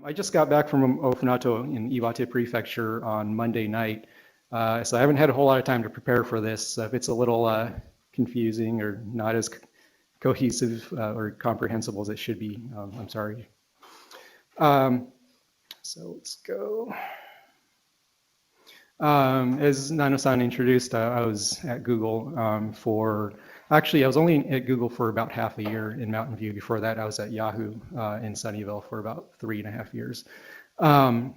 I just got back from Ofunato in Iwate prefecture on Monday night, so I haven't had a whole lot of time to prepare for this. So if it's a little confusing or not as cohesive or comprehensible as it should be, I'm sorry. So let's go. As Nano-san introduced, I was at Google actually, I was only at Google for about half a year in Mountain View. Before that, I was at Yahoo in Sunnyvale for about 3.5 years. I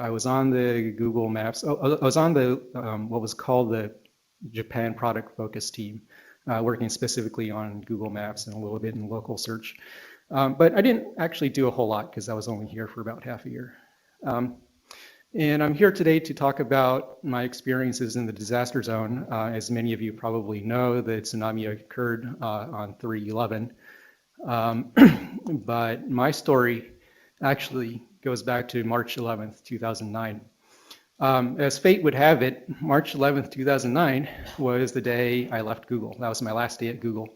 was on the Google Maps. I was on the what was called the Japan Product Focus team, working specifically on Google Maps and a little bit in local search. But I didn't actually do a whole lot because I was only here for about half a year. And I'm here today to talk about my experiences in the disaster zone. As many of you probably know, the tsunami occurred on 3/11. But my story actually goes back to March 11th, 2009. As fate would have it, March 11th, 2009 was the day I left Google. That was my last day at Google.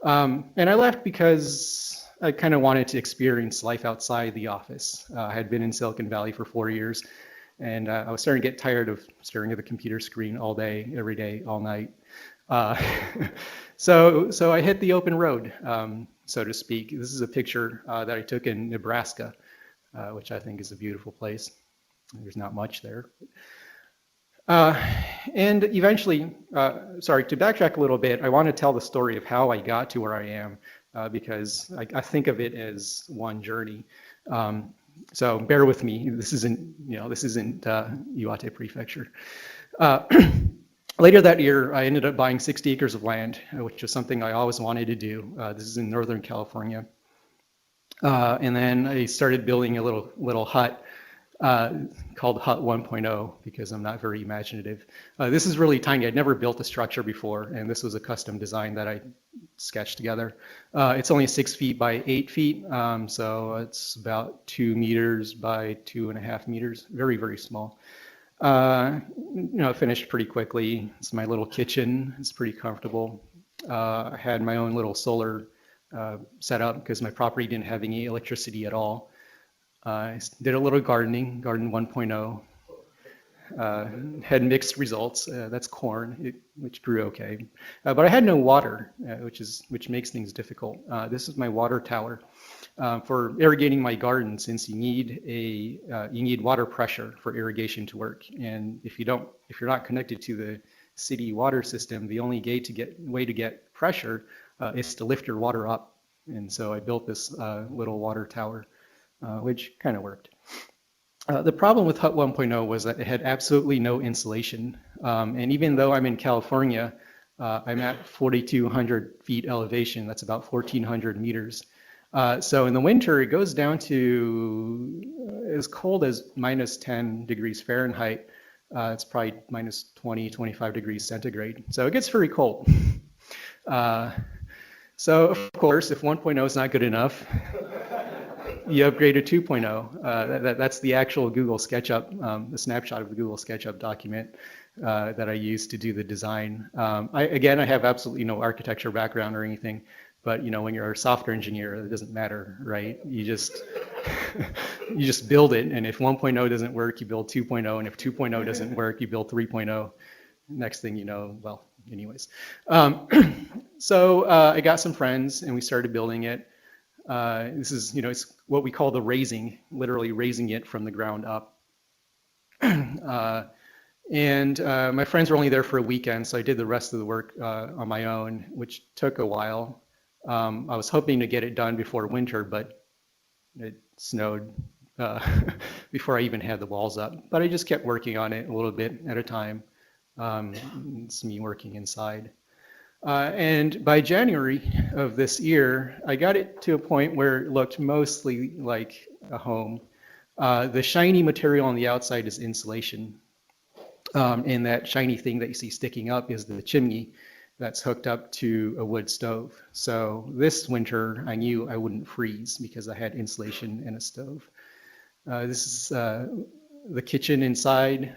And I left because I kind of wanted to experience life outside the office. I had been in Silicon Valley for 4 years. And I was starting to get tired of staring at the computer screen all day, every day, all night. So I hit the open road, so to speak. This is a picture that I took in Nebraska, which I think is a beautiful place. There's not much there. And eventually, sorry, to backtrack a little bit, I want to tell the story of how I got to where I am, because I think of it as one journey. So bear with me. This isn't Iwate Prefecture. Later that year, I ended up buying 60 acres of land, which was something I always wanted to do. This is in Northern California. And then I started building a little hut called Hut 1.0 because I'm not very imaginative. This is really tiny. I'd never built a structure before, and this was a custom design that I sketched together. It's only 6 feet by 8 feet, so it's about 2 meters by 2.5 meters. Very, very small. It finished pretty quickly. It's my little kitchen. It's pretty comfortable. I had my own little solar set up because my property didn't have any electricity at all. I did a little garden 1.0. Had mixed results. That's corn, which grew okay. But I had no water, which makes things difficult. This is my water tower. For irrigating my garden, since you need water pressure for irrigation to work. And if you're not connected to the city water system, the only way to get pressure is to lift your water up. And so I built this little water tower, which kind of worked. The problem with Hut 1.0 was that it had absolutely no insulation. And even though I'm in California, I'm at 4,200 feet elevation. That's about 1,400 meters. So in the winter, it goes down to as cold as minus 10 degrees Fahrenheit. It's probably minus 20, 25 degrees centigrade. So it gets very cold. So of course, if 1.0 is not good enough, you upgrade to 2.0. That's the actual Google SketchUp, the snapshot of the Google SketchUp document that I used to do the design. I have absolutely no architecture background or anything, but when you're a software engineer, it doesn't matter, right? You just you just build it, and if 1.0 doesn't work, you build 2.0, and if 2.0 doesn't work, you build 3.0. Next thing you know, well, anyways. So I got some friends, and we started building it. This is, it's what we call the raising, literally raising it from the ground up. And my friends were only there for a weekend, so I did the rest of the work on my own, which took a while. I was hoping to get it done before winter, but it snowed before I even had the walls up. But I just kept working on it a little bit at a time. It's me working inside. And by January of this year, I got it to a point where it looked mostly like a home. The shiny material on the outside is insulation. And that shiny thing that you see sticking up is the chimney that's hooked up to a wood stove. So this winter, I knew I wouldn't freeze because I had insulation and a stove. This is the kitchen inside.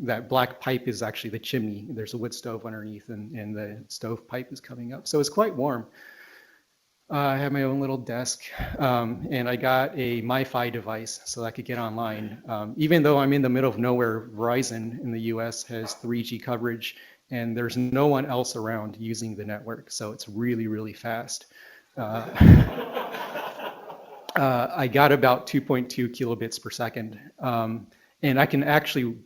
That black pipe is actually the chimney. There's a wood stove underneath, and the stove pipe is coming up. So it's quite warm. I have my own little desk, and I got a MiFi device so I could get online. Even though I'm in the middle of nowhere, Verizon in the US has 3G coverage, and there's no one else around using the network, so it's really, really fast. I got about 2.2 kilobits per second, and I can actually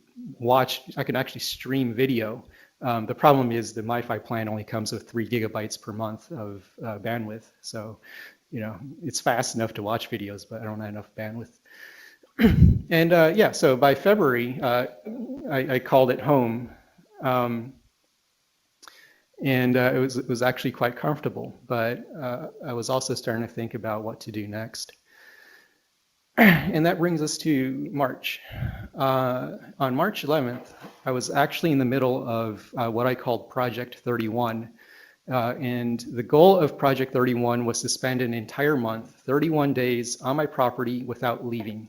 stream video. The problem is the MiFi plan only comes with 3 gigabytes per month of bandwidth. So, it's fast enough to watch videos, but I don't have enough bandwidth. And yeah, so by February, I called it home. And it was actually quite comfortable, but I was also starting to think about what to do next. And that brings us to March. On March 11th, I was actually in the middle of what I called Project 31. And the goal of Project 31 was to spend an entire month, 31 days on my property without leaving.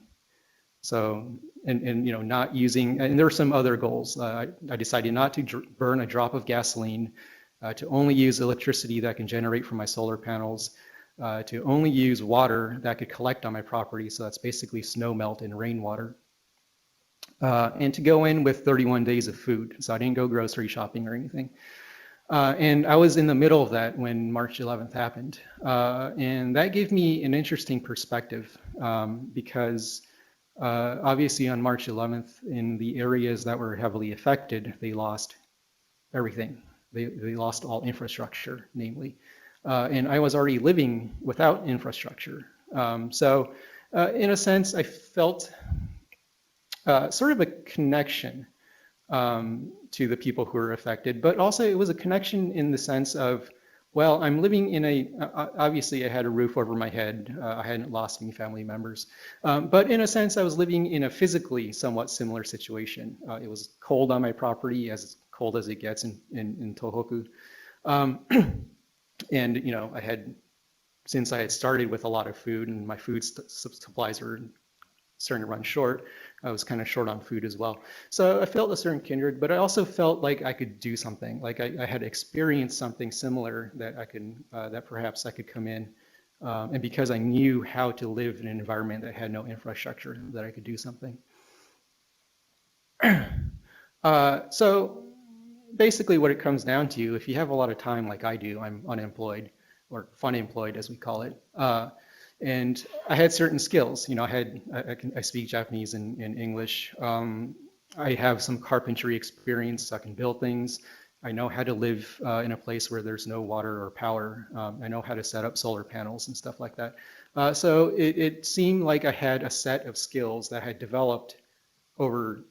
So, and not using, and there were some other goals. I decided not to burn a drop of gasoline, to only use electricity that I can generate from my solar panels, to only use water that I could collect on my property, so that's basically snow melt and rainwater, and to go in with 31 days of food, so I didn't go grocery shopping or anything. And I was in the middle of that when March 11th happened, and that gave me an interesting perspective, because obviously on March 11th, in the areas that were heavily affected, they lost everything. They lost all infrastructure, namely. And I was already living without infrastructure. So in a sense, I felt sort of a connection to the people who were affected, but also it was a connection in the sense of, well, I'm living in obviously I had a roof over my head. I hadn't lost any family members. But in a sense, I was living in a physically somewhat similar situation. It was cold on my property, as cold as it gets in Tohoku. And since I had started with a lot of food and my food supplies were starting to run short, I was kind of short on food as well. So I felt a certain kindred, but I also felt like I could do something, like I had experienced something similar that that perhaps I could come in, and because I knew how to live in an environment that had no infrastructure, that I could do something. So basically what it comes down to, if you have a lot of time like I do, I'm unemployed, or fun-employed as we call it, and I had certain skills. I speak Japanese and English. I have some carpentry experience, so I can build things. I know how to live in a place where there's no water or power. I know how to set up solar panels and stuff like that. So it seemed like I had a set of skills that I had developed over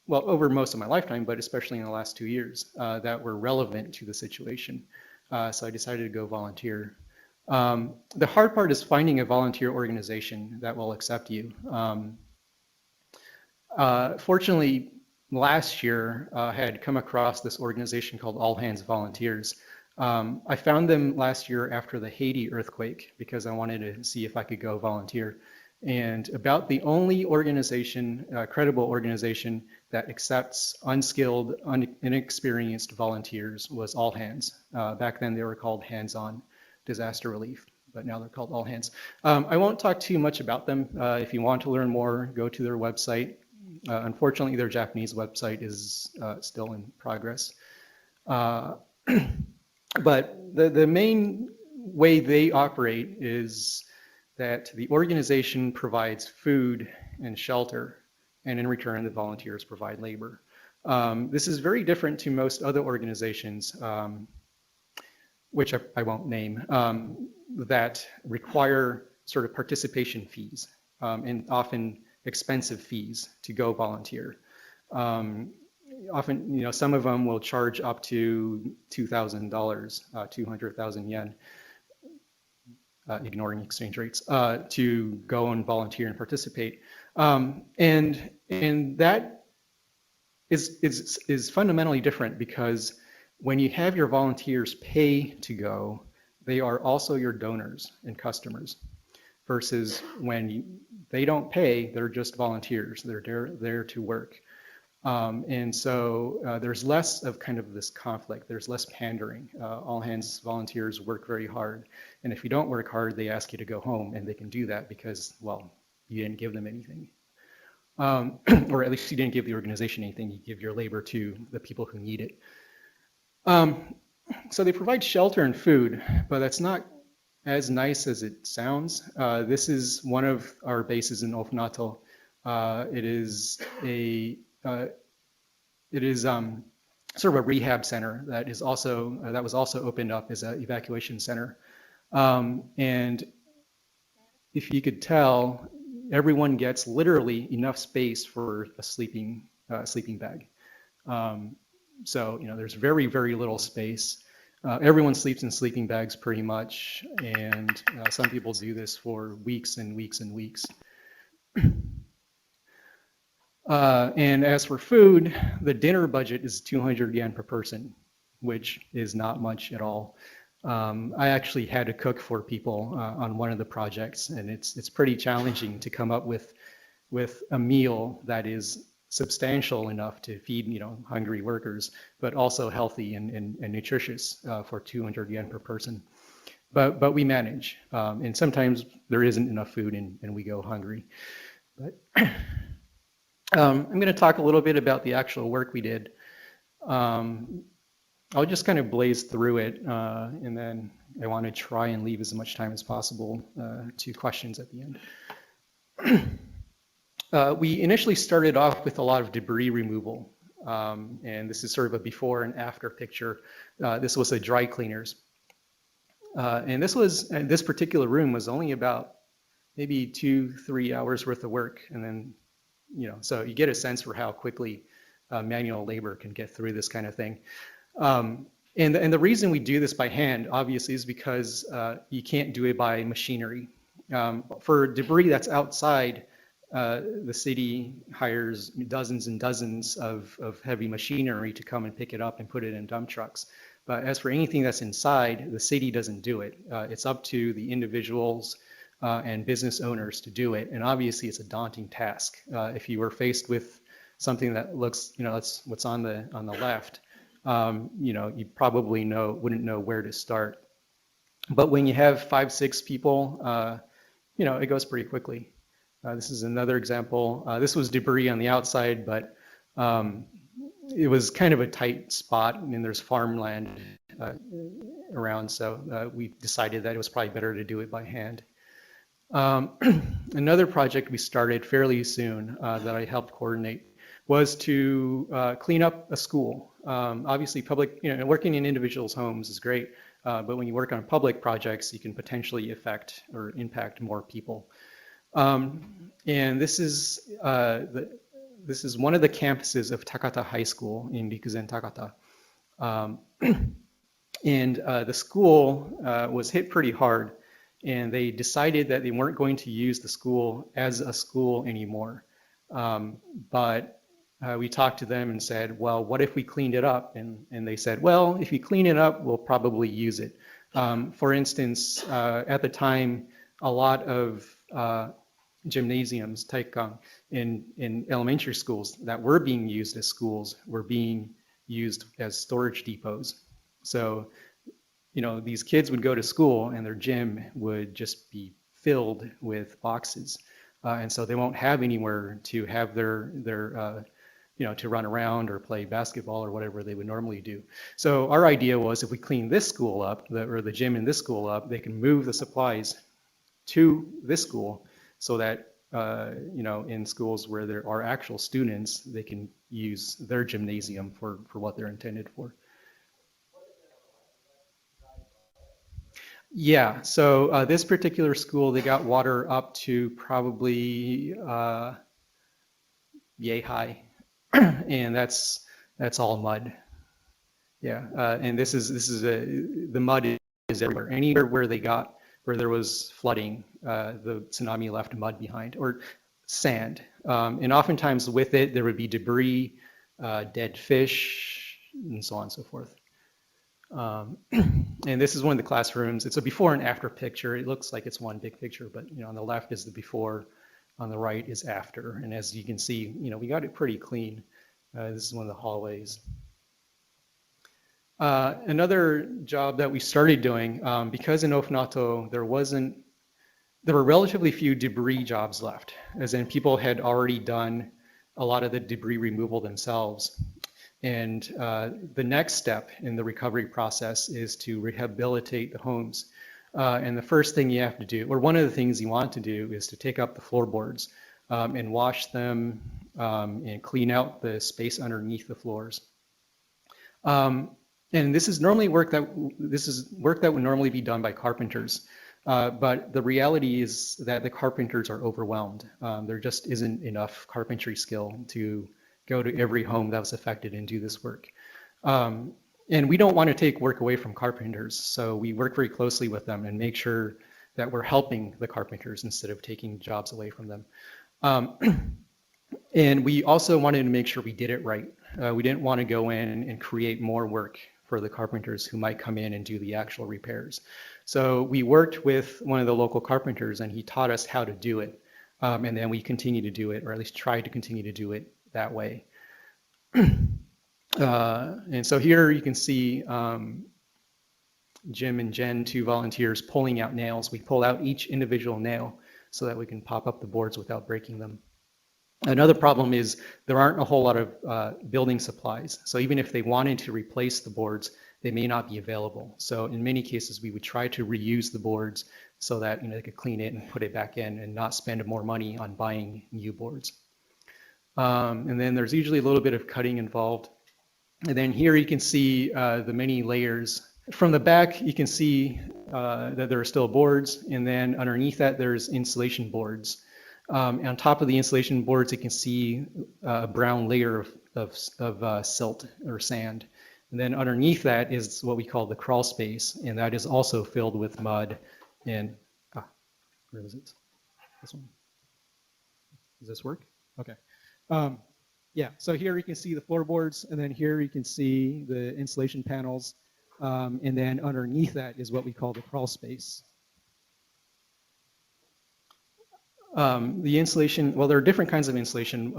most of my lifetime, but especially in the last 2 years, that were relevant to the situation. So I decided to go volunteer. The hard part is finding a volunteer organization that will accept you. Fortunately, last year, I had come across this organization called All Hands Volunteers. I found them last year after the Haiti earthquake because I wanted to see if I could go volunteer. And about the only organization, credible organization, that accepts unskilled, inexperienced volunteers was All Hands. Back then they were called Hands On Disaster Relief, but now they're called All Hands. I won't talk too much about them. If you want to learn more, go to their website. Unfortunately, their Japanese website is still in progress. But the main way they operate is that the organization provides food and shelter, and in return, the volunteers provide labor. This is very different to most other organizations, which I won't name, that require sort of participation fees, and often expensive fees to go volunteer. Often, some of them will charge up to $2,000, 200,000 yen. Ignoring exchange rates, to go and volunteer and participate. And that is fundamentally different because when you have your volunteers pay to go, they are also your donors and customers, versus when they don't pay, they're just volunteers. They're there to work. And so there's less of kind of this conflict. There's less pandering. All hands volunteers work very hard. And if you don't work hard, they ask you to go home, and they can do that because, well, you didn't give them anything. Or at least you didn't give the organization anything. You give your labor to the people who need it. So they provide shelter and food, but that's not as nice as it sounds. This is one of our bases in Ofunato. It is sort of a rehab center that is also that was also opened up as an evacuation center. And if you could tell, everyone gets literally enough space for a sleeping bag. So there's very, very little space. Everyone sleeps in sleeping bags pretty much, and some people do this for weeks and weeks and weeks. And as for food, the dinner budget is 200 yen per person, which is not much at all. I actually had to cook for people on one of the projects, and it's pretty challenging to come up with a meal that is substantial enough to feed hungry workers, but also healthy and nutritious for 200 yen per person. But we manage, and sometimes there isn't enough food and we go hungry. But I'm going to talk a little bit about the actual work we did. I'll just kind of blaze through it, and then I want to try and leave as much time as possible to questions at the end. We initially started off with a lot of debris removal, and this is sort of a before and after picture. This was a dry cleaners, and this particular room was only about maybe 2-3 hours worth of work, and then so you get a sense for how quickly manual labor can get through this kind of thing. And the reason we do this by hand, obviously, is because you can't do it by machinery. For debris that's outside, the city hires dozens and dozens of heavy machinery to come and pick it up and put it in dump trucks. But as for anything that's inside, the city doesn't do it. It's up to the individuals and business owners to do it. And obviously, it's a daunting task. If you were faced with something that looks, that's what's on the left, you probably wouldn't know where to start. But when you have 5-6 people, it goes pretty quickly. This is another example. This was debris on the outside, but it was kind of a tight spot, and there's farmland around, so we decided that it was probably better to do it by hand. Another project we started fairly soon that I helped coordinate was to clean up a school. Obviously, working in individuals' homes is great, but when you work on public projects, you can potentially affect or impact more people. And this is one of the campuses of Takata High School in Rikuzentakata. And the school was hit pretty hard, and they decided that they weren't going to use the school as a school anymore. But we talked to them and said, well, what if we cleaned it up? And they said, well, if you clean it up, we'll probably use it. For instance, at the time, a lot of gymnasiums, taikang, in elementary schools that were being used as schools were being used as storage depots. So, these kids would go to school and their gym would just be filled with boxes. And so they won't have anywhere to have their to run around or play basketball or whatever they would normally do. So our idea was, if we clean this school up, or the gym in this school up, they can move the supplies to this school so that, in schools where there are actual students, they can use their gymnasium for what they're intended for. Yeah, so this particular school, they got water up to probably yay high, and that's all mud. Yeah, and this is the mud is everywhere. Anywhere where there was flooding, the tsunami left mud behind, or sand. And oftentimes with it, there would be debris, dead fish, and so on and so forth. And this is one of the classrooms. It's a before and after picture. It looks like it's one big picture, but on the left is the before, on the right is after. And as you can see, we got it pretty clean. This is one of the hallways. Another job that we started doing, because in Ofunato there were relatively few debris jobs left, as in people had already done a lot of the debris removal themselves. And the next step in the recovery process is to rehabilitate the homes. And the first thing you have to do, or one of the things you want to do, is to take up the floorboards and wash them and clean out the space underneath the floors. And this is work that would normally be done by carpenters. But the reality is that the carpenters are overwhelmed. There just isn't enough carpentry skill to go to every home that was affected and do this work. And we don't want to take work away from carpenters, so we work very closely with them and make sure that we're helping the carpenters instead of taking jobs away from them. And we also wanted to make sure we did it right. We didn't want to go in and create more work for the carpenters who might come in and do the actual repairs. So we worked with one of the local carpenters and he taught us how to do it. And then we continue to do it, or at least try to continue to do it that way. And so here you can see Jim and Jen, two volunteers, pulling out nails. We pull out each individual nail so that we can pop up the boards without breaking them. Another problem is there aren't a whole lot of building supplies. So even if they wanted to replace the boards, they may not be available. So in many cases, we would try to reuse the boards so that they could clean it and put it back in and not spend more money on buying new boards. And then there's usually a little bit of cutting involved. And then here you can see the many layers. From the back, you can see that there are still boards, and then underneath that, there's insulation boards. On top of the insulation boards, you can see a brown layer of silt or sand. And then underneath that is what we call the crawl space, and that is also filled with mud. And where is it? This one. Does this work? Okay. Yeah, so here you can see the floorboards, and then here you can see the insulation panels, and then underneath that is what we call the crawl space. The insulation, well, there are different kinds of insulation.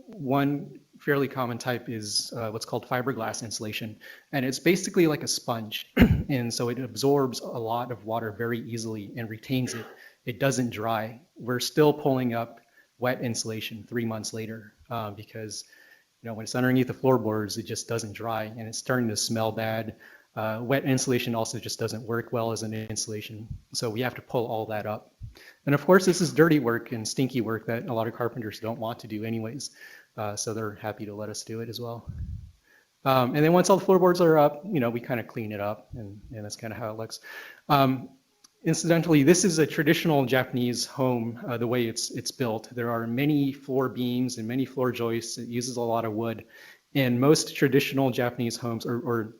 One fairly common type is what's called fiberglass insulation, and it's basically like a sponge, and so it absorbs a lot of water very easily and retains it. It doesn't dry. We're still pulling up wet insulation 3 months later because when it's underneath the floorboards, it just doesn't dry and it's starting to smell bad. Wet insulation also just doesn't work well as an insulation, so we have to pull all that up. And of course, this is dirty work and stinky work that a lot of carpenters don't want to do anyways, so they're happy to let us do it as well. And then once all the floorboards are up, we kind of clean it up, and that's kind of how it looks. Incidentally, this is a traditional Japanese home, the way it's built. There are many floor beams and many floor joists. It uses a lot of wood. And most traditional Japanese homes, or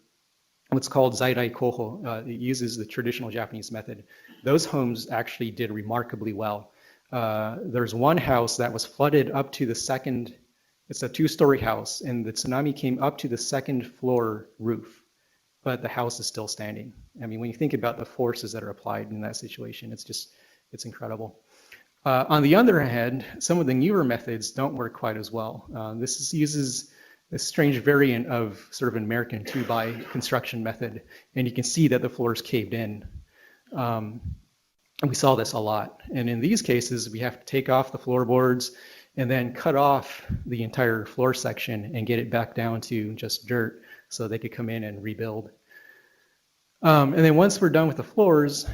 what's called zaidai koho, it uses the traditional Japanese method. Those homes actually did remarkably well. There's one house that was flooded up to the second, it's a 2-story house, and the tsunami came up to the 2nd floor roof. But the house is still standing. I mean, when you think about the forces that are applied in that situation, it's incredible. On the other hand, some of the newer methods don't work quite as well. This uses a strange variant of sort of an American 2-by construction method, and you can see that the floors caved in. And we saw this a lot. And in these cases, we have to take off the floorboards and then cut off the entire floor section and get it back down to just dirt, so they could come in and rebuild. And then once we're done with the floors,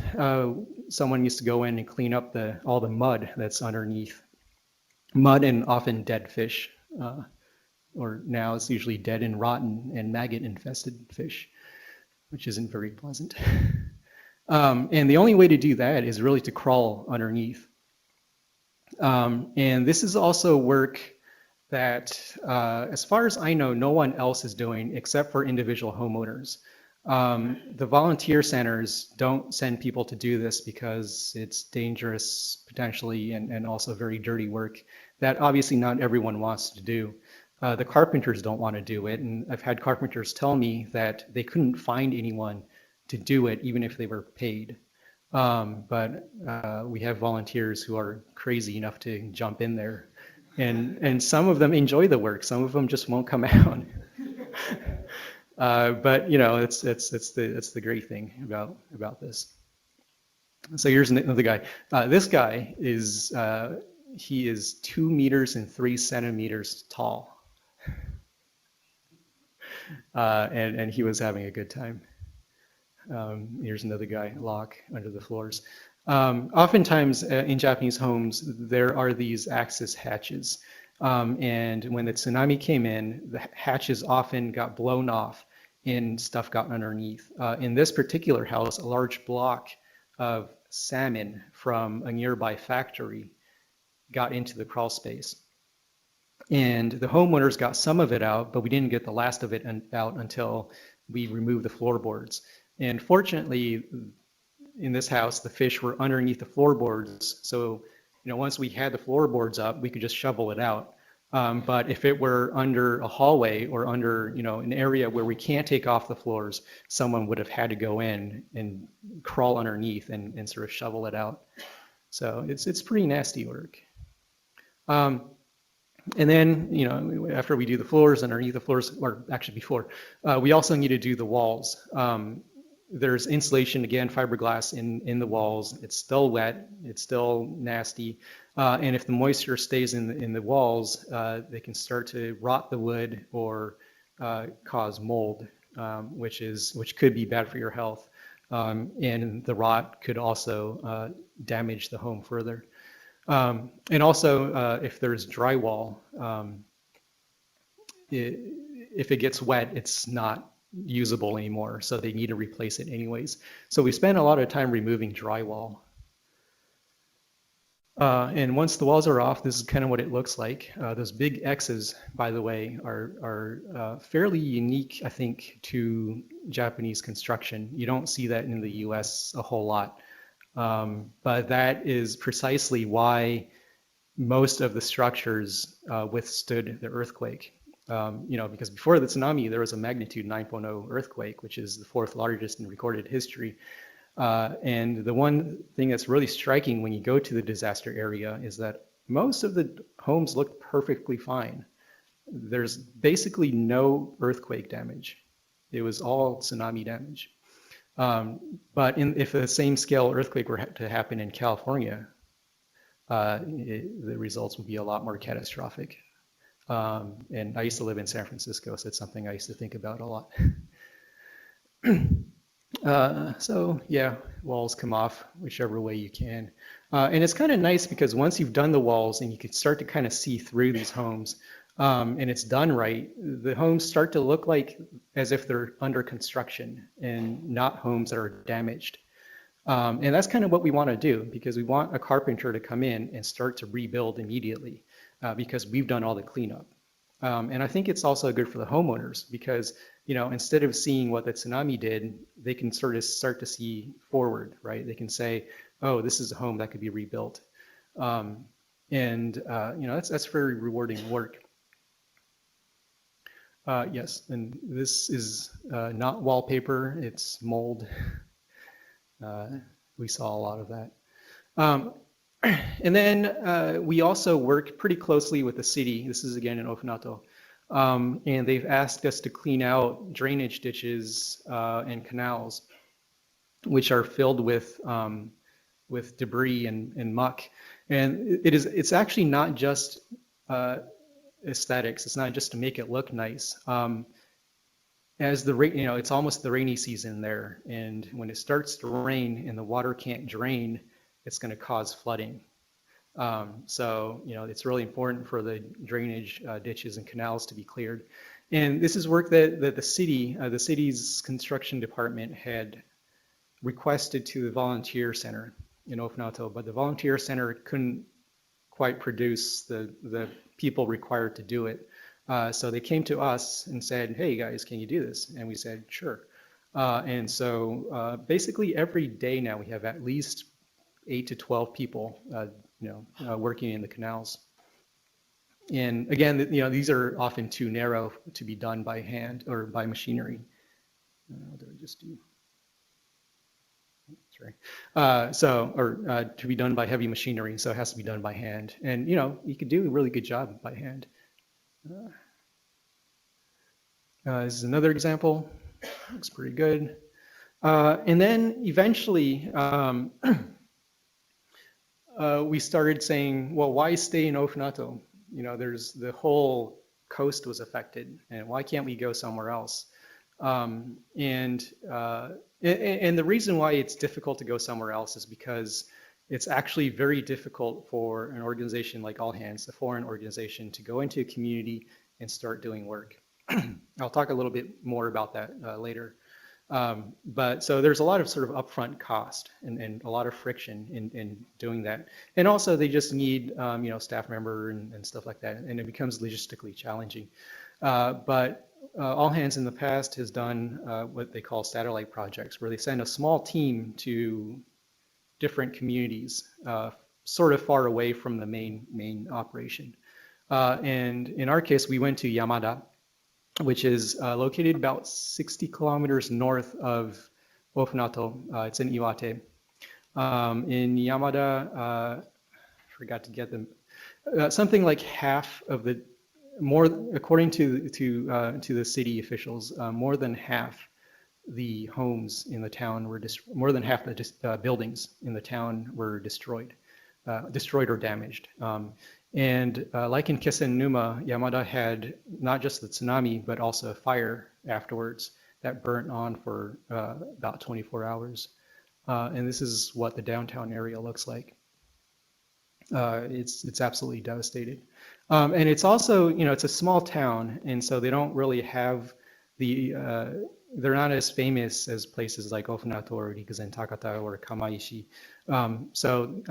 someone needs to go in and clean up all the mud that's underneath. Mud and often dead fish, or now it's usually dead and rotten and maggot-infested fish, which isn't very pleasant. And the only way to do that is really to crawl underneath. And this is also work that, as far as I know, no one else is doing except for individual homeowners. The volunteer centers don't send people to do this because it's dangerous potentially and also very dirty work that obviously not everyone wants to do. The carpenters don't want to do it, and I've had carpenters tell me that they couldn't find anyone to do it even if they were paid. But we have volunteers who are crazy enough to jump in there. And some of them enjoy the work. Some of them just won't come out. But you know, it's the great thing about this. So here's another guy. This guy is he is 2 meters and 3 centimeters tall, and he was having a good time. Here's another guy, lock under the floors. Oftentimes in Japanese homes, there are these access hatches. And when the tsunami came in, the hatches often got blown off and stuff got underneath. In this particular house, a large block of salmon from a nearby factory got into the crawl space. And the homeowners got some of it out, but we didn't get the last of it out until we removed the floorboards. And fortunately, in this house, the fish were underneath the floorboards. So, you know, once we had the floorboards up, we could just shovel it out. But if it were under a hallway or under, you know, an area where we can't take off the floors, someone would have had to go in and crawl underneath and sort of shovel it out. So it's pretty nasty work. And then, you know, after we do the floors, underneath the floors, or actually before, we also need to do the walls. There's insulation, again, fiberglass in the walls. It's still wet, it's still nasty. And if the moisture stays in the walls, they can start to rot the wood or cause mold, which could be bad for your health. And the rot could also damage the home further. And also, if there's drywall, if it gets wet, it's not usable anymore, so they need to replace it anyways. So we spend a lot of time removing drywall. And once the walls are off, this is kind of what it looks like. Those big X's, by the way, are fairly unique, I think, to Japanese construction. You don't see that in the US a whole lot. But that is precisely why most of the structures withstood the earthquake. You know, because before the tsunami, there was a magnitude 9.0 earthquake, which is the 4th largest in recorded history. And the one thing that's really striking when you go to the disaster area is that most of the homes look perfectly fine. There's basically no earthquake damage. It was all tsunami damage. But if a same scale earthquake were to happen in California, the results would be a lot more catastrophic. And I used to live in San Francisco, so it's something I used to think about a lot. So yeah, walls come off whichever way you can. And it's kind of nice because once you've done the walls and you can start to kind of see through these homes, and it's done right, the homes start to look like as if they're under construction and not homes that are damaged. And that's kind of what we want to do, because we want a carpenter to come in and start to rebuild immediately, because we've done all the cleanup. And I think it's also good for the homeowners because, you know, instead of seeing what the tsunami did, they can sort of start to see forward, right? They can say, oh, this is a home that could be rebuilt. You know, that's very rewarding work. Yes, and this is not wallpaper, it's mold. We saw a lot of that. And then we also work pretty closely with the city. This is again in Ofunato. And they've asked us to clean out drainage ditches and canals, which are filled with debris and muck. And it's actually not just aesthetics. It's not just to make it look nice. As the rain, you know, it's almost the rainy season there, and when it starts to rain and the water can't drain, it's going to cause flooding. So, you know, it's really important for the drainage ditches and canals to be cleared. And this is work that the city's construction department had requested to the volunteer center in Ofunato, but the volunteer center couldn't quite produce the people required to do it. So they came to us and said, hey guys, can you do this? And we said, sure. And so basically every day now we have at least 8 to 12 people, working in the canals. And again, you know, these are often too narrow to be done by hand or by machinery. What did I just do? Sorry. To be done by heavy machinery, so it has to be done by hand. And you could do a really good job by hand. This is another example. Looks pretty good. And then eventually, we started saying, well, why stay in Ofunato? There's the whole coast was affected, and why can't we go somewhere else? And the reason why it's difficult to go somewhere else is because it's actually very difficult for an organization like All Hands, a foreign organization, to go into a community and start doing work. I'll talk a little bit more about that later. But so there's a lot of sort of upfront cost and a lot of friction in doing that. And also they just need, staff member and stuff like that. And it becomes logistically challenging. But All Hands in the past has done what they call satellite projects, where they send a small team to different communities, sort of far away from the main operation. And in our case, we went to Yamada, which is located about 60 kilometers north of Ofunato. It's in Iwate. In Yamada, forgot to get them, something like half of the, according to the city officials, more than half the homes in the town were more than half the buildings in the town were destroyed or damaged. And like in Kesenuma, Yamada had not just the tsunami, but also a fire afterwards that burnt on for about 24 hours. And this is what the downtown area looks like. It's absolutely devastated. And it's also, it's a small town, and so they don't really have they're not as famous as places like Ofunato or Rikuzentakata or Kamaishi. So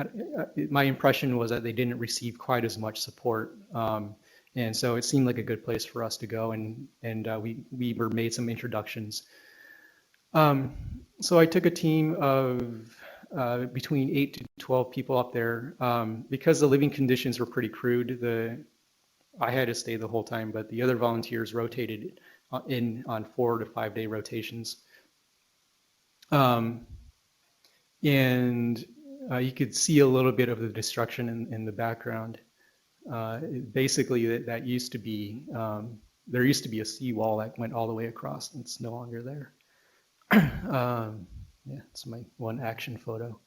my impression was that they didn't receive quite as much support. And so it seemed like a good place for us to go, and we were made some introductions. So I took a team of between 8 to 12 people up there. Because the living conditions were pretty crude, I had to stay the whole time, but the other volunteers rotated on 4 to 5 day rotations. And you could see a little bit of the destruction in the background. Basically, that used to be, there used to be a seawall that went all the way across, and it's no longer there. Yeah, it's my one action photo.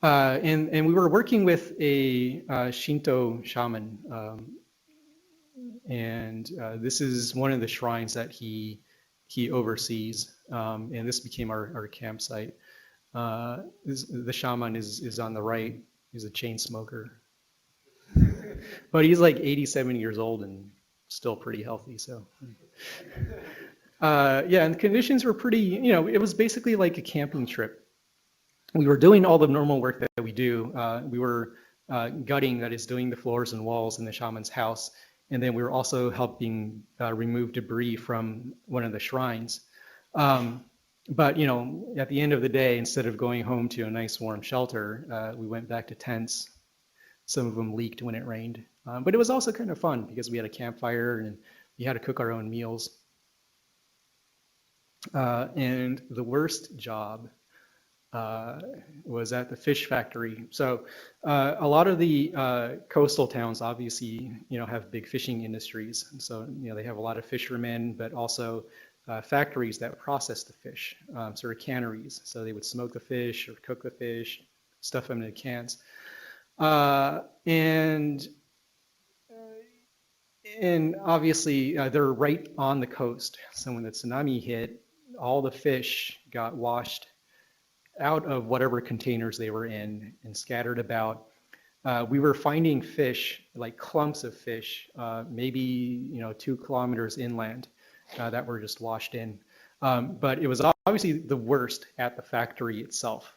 And we were working with a Shinto shaman, and this is one of the shrines that he oversees, and this became our campsite. The shaman is on the right. He's a chain smoker, but he's like 87 years old and still pretty healthy. So yeah, and the conditions were pretty. It was basically like a camping trip. We were doing all the normal work that we do. We were gutting, that is, doing the floors and walls in the shaman's house. And then we were also helping remove debris from one of the shrines. But at the end of the day, instead of going home to a nice warm shelter, we went back to tents. Some of them leaked when it rained. But it was also kind of fun because we had a campfire and we had to cook our own meals. And the worst job was at the fish factory. So a lot of the coastal towns obviously, have big fishing industries. And so, they have a lot of fishermen, but also factories that process the fish, sort of canneries. So they would smoke the fish or cook the fish, stuff them in cans. And obviously they're right on the coast. So when the tsunami hit, all the fish got washed out of whatever containers they were in and scattered about. We were finding fish, like clumps of fish, maybe 2 kilometers inland that were just washed in. But it was obviously the worst at the factory itself.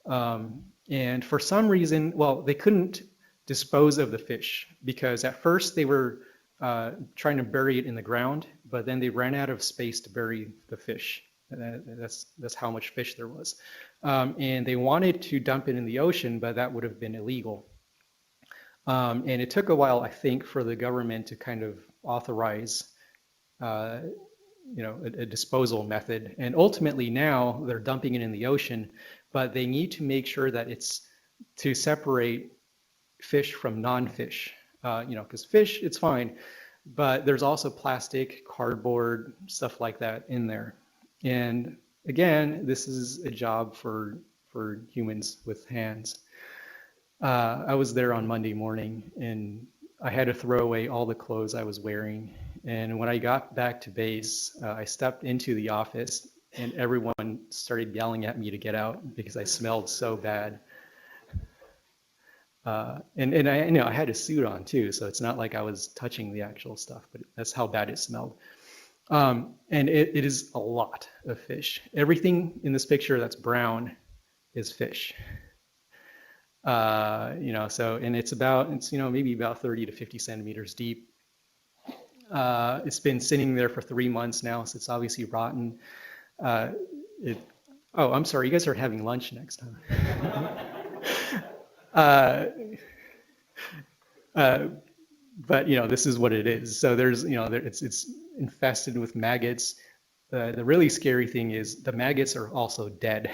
And for some reason, they couldn't dispose of the fish because at first they were trying to bury it in the ground, but then they ran out of space to bury the fish. That's how much fish there was. And they wanted to dump it in the ocean, but that would have been illegal. And it took a while, I think, for the government to kind of authorize a disposal method. And ultimately now they're dumping it in the ocean, but they need to make sure that it's to separate fish from non-fish. Because fish, it's fine, but there's also plastic, cardboard, stuff like that in there. And again, this is a job for humans with hands. I was there on Monday morning, and I had to throw away all the clothes I was wearing. And when I got back to base, I stepped into the office, and everyone started yelling at me to get out because I smelled so bad. And I had a suit on too, so it's not like I was touching the actual stuff, but that's how bad it smelled. And it is a lot of fish. Everything in this picture that's brown is fish. And it's maybe about 30 to 50 centimeters deep. It's been sitting there for 3 months now, so it's obviously rotten. I'm sorry, you guys are having lunch next time. But this is what it is. So there's, it's infested with maggots. The really scary thing is the maggots are also dead.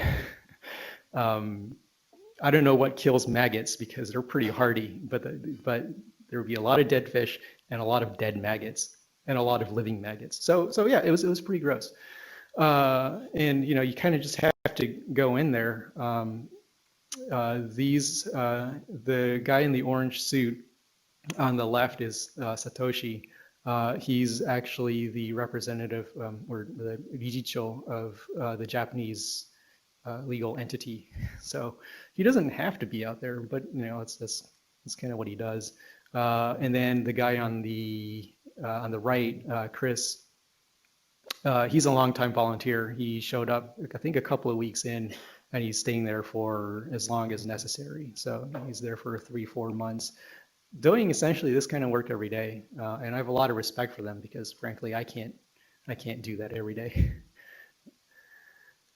I don't know what kills maggots because they're pretty hardy, but there would be a lot of dead fish and a lot of dead maggots and a lot of living maggots. So yeah, it was pretty gross. And you kind of just have to go in there. The guy in the orange suit on the left is Satoshi. He's actually the representative or the Rijicho of the Japanese legal entity. So he doesn't have to be out there, but that's kind of what he does. And then the guy on the right, Chris, he's a longtime volunteer. He showed up, I think, a couple of weeks in, and he's staying there for as long as necessary. So he's there for 3-4 months, doing essentially this kind of work every day. And I have a lot of respect for them because, frankly, I can't do that every day.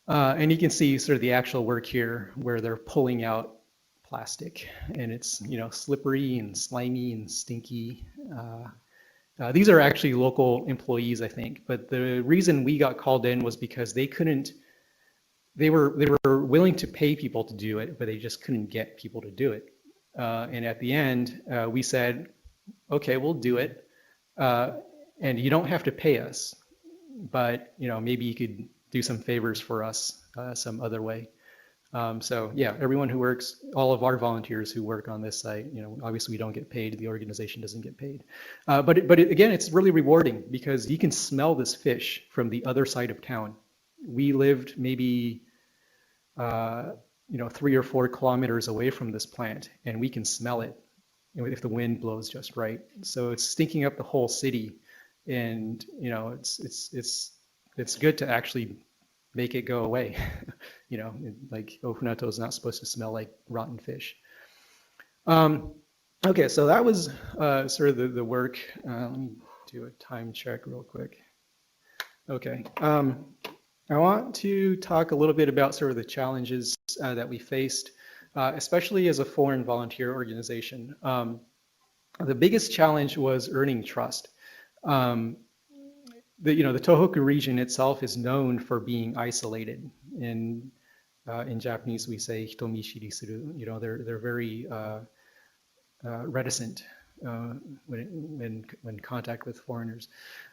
And you can see sort of the actual work here where they're pulling out plastic, and it's slippery and slimy and stinky. These are actually local employees, I think, but the reason we got called in was because they were willing to pay people to do it, but they just couldn't get people to do it. And at the end, we said, okay, we'll do it, and you don't have to pay us, but maybe you could do some favors for us some other way. So yeah, everyone who works, all of our volunteers who work on this site, obviously we don't get paid, the organization doesn't get paid. But again, it's really rewarding because you can smell this fish from the other side of town. We lived maybe 3 or 4 kilometers away from this plant, and we can smell it if the wind blows just right. So it's stinking up the whole city, and it's good to actually make it go away. Like Ofunato is not supposed to smell like rotten fish. Okay, so that was sort of the work. Let me do a time check real quick. Okay, I want to talk a little bit about sort of the challenges that we faced, especially as a foreign volunteer organization. The biggest challenge was earning trust. The Tohoku region itself is known for being isolated. In Japanese, we say hitomi shiri suru. They're very reticent when in contact with foreigners.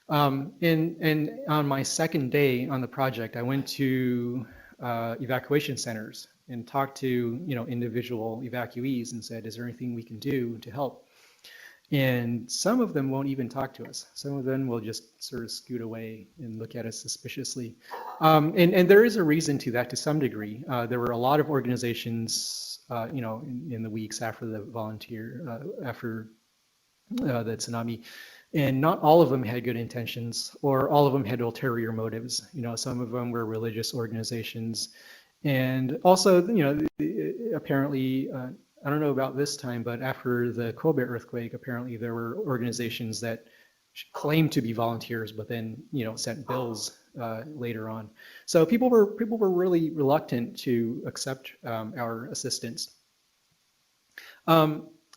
And on my second day on the project, I went to evacuation centers and talked to individual evacuees and said, "Is there anything we can do to help?" And some of them won't even talk to us. Some of them will just sort of scoot away and look at us suspiciously. And there is a reason to that to some degree. There were a lot of organizations, in the weeks after the the tsunami, and not all of them had good intentions, or all of them had ulterior motives. Some of them were religious organizations, and also, apparently. I don't know about this time, but after the Kobe earthquake, apparently there were organizations that claimed to be volunteers, but then sent bills later on. So people were really reluctant to accept our assistance.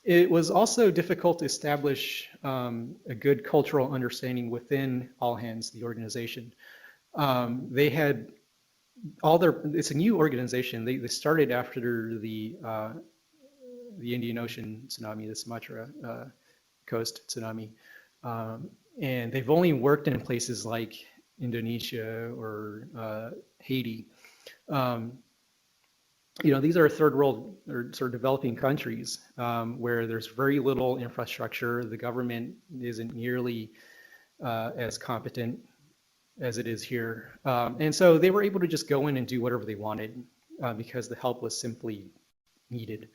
It was also difficult to establish a good cultural understanding within All Hands, the organization. They had it's a new organization. They started after the Indian Ocean tsunami, the Sumatra coast tsunami. And they've only worked in places like Indonesia or Haiti. These are third world or sort of developing countries where there's very little infrastructure. The government isn't nearly as competent as it is here. And so they were able to just go in and do whatever they wanted because the help was simply needed.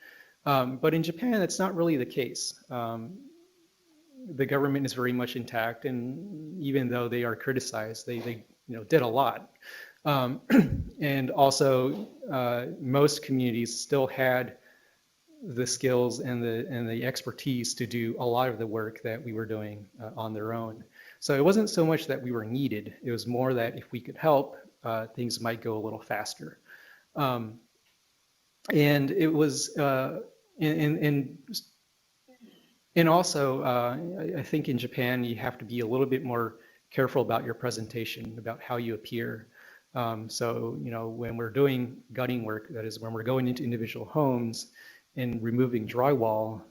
But in Japan, that's not really the case. The government is very much intact, and even though they are criticized, they did a lot. And also, most communities still had the skills and the expertise to do a lot of the work that we were doing on their own. So it wasn't so much that we were needed. It was more that if we could help, things might go a little faster. And it was, and also, I think in Japan, you have to be a little bit more careful about your presentation, about how you appear. So, when we're doing gutting work, that is when we're going into individual homes and removing drywall,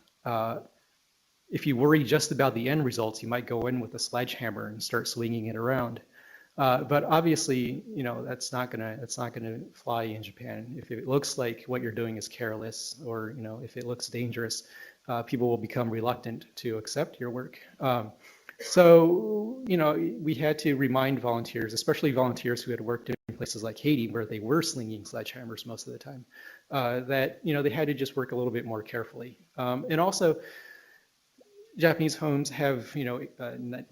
if you worry just about the end results, you might go in with a sledgehammer and start swinging it around. But obviously, that's not gonna fly in Japan. If it looks like what you're doing is careless, or if it looks dangerous, people will become reluctant to accept your work. So, we had to remind volunteers, especially volunteers who had worked in places like Haiti, where they were slinging sledgehammers most of the time, that they had to just work a little bit more carefully. And also, Japanese homes have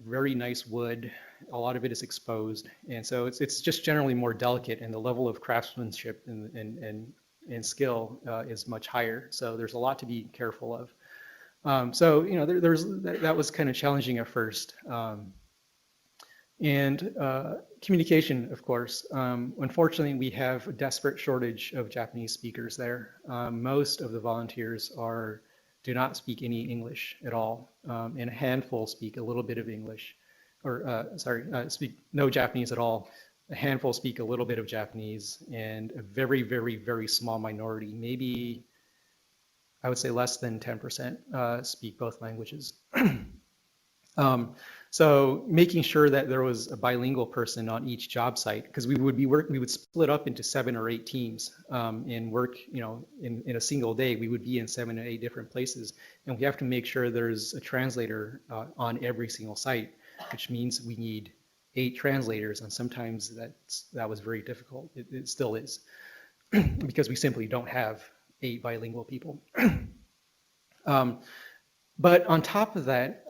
very nice wood. A lot of it is exposed, and so it's just generally more delicate, and the level of craftsmanship and skill is much higher. So there's a lot to be careful of. So that was kind of challenging at first. And communication, of course. Unfortunately, we have a desperate shortage of Japanese speakers there. Most of the volunteers do not speak any English at all, and a handful speak a little bit of English, or speak no Japanese at all. A handful speak a little bit of Japanese, and a very, very, very small minority, maybe I would say less than 10%, speak both languages. So making sure that there was a bilingual person on each job site, because we would split up into 7 or 8 teams and work, in a single day. We would be in 7 or 8 different places, and we have to make sure there's a translator on every single site, which means we need 8 translators, and sometimes that was very difficult. It still is, because we simply don't have 8 bilingual people. But on top of that,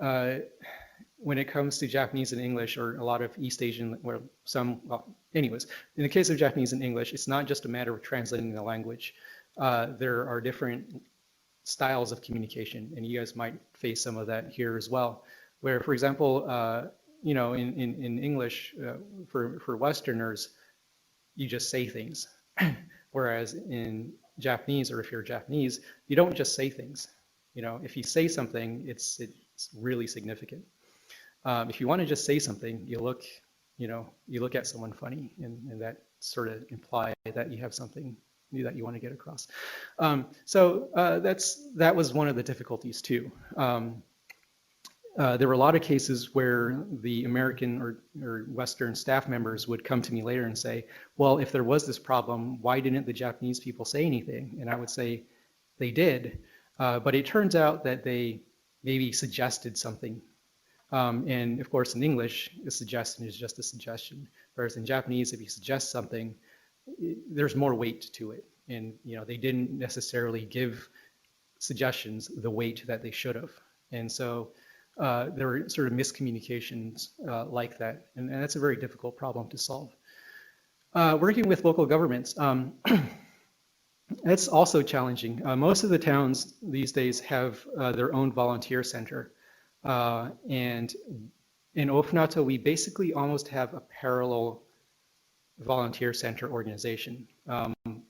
when it comes to Japanese and English, or a lot of East Asian, anyways, in the case of Japanese and English, it's not just a matter of translating the language. There are different styles of communication, and you guys might face some of that here as well, where, for example, in English, for Westerners, you just say things. Whereas in Japanese, or if you're Japanese, you don't just say things. If you say something, it's really significant. If you want to just say something, you look at someone funny, and that sort of implies that you have something that you want to get across. So that was one of the difficulties too. There were a lot of cases where the American or Western staff members would come to me later and say, well, if there was this problem, why didn't the Japanese people say anything? And I would say they did, but it turns out that they maybe suggested something. And of course, in English, a suggestion is just a suggestion. Whereas in Japanese, if you suggest something, there's more weight to it. And they didn't necessarily give suggestions the weight that they should have. And so there were sort of miscommunications like that. And that's a very difficult problem to solve. Working with local governments, that's also challenging. Most of the towns these days have their own volunteer center. And in Ofunato, we basically almost have a parallel volunteer center organization,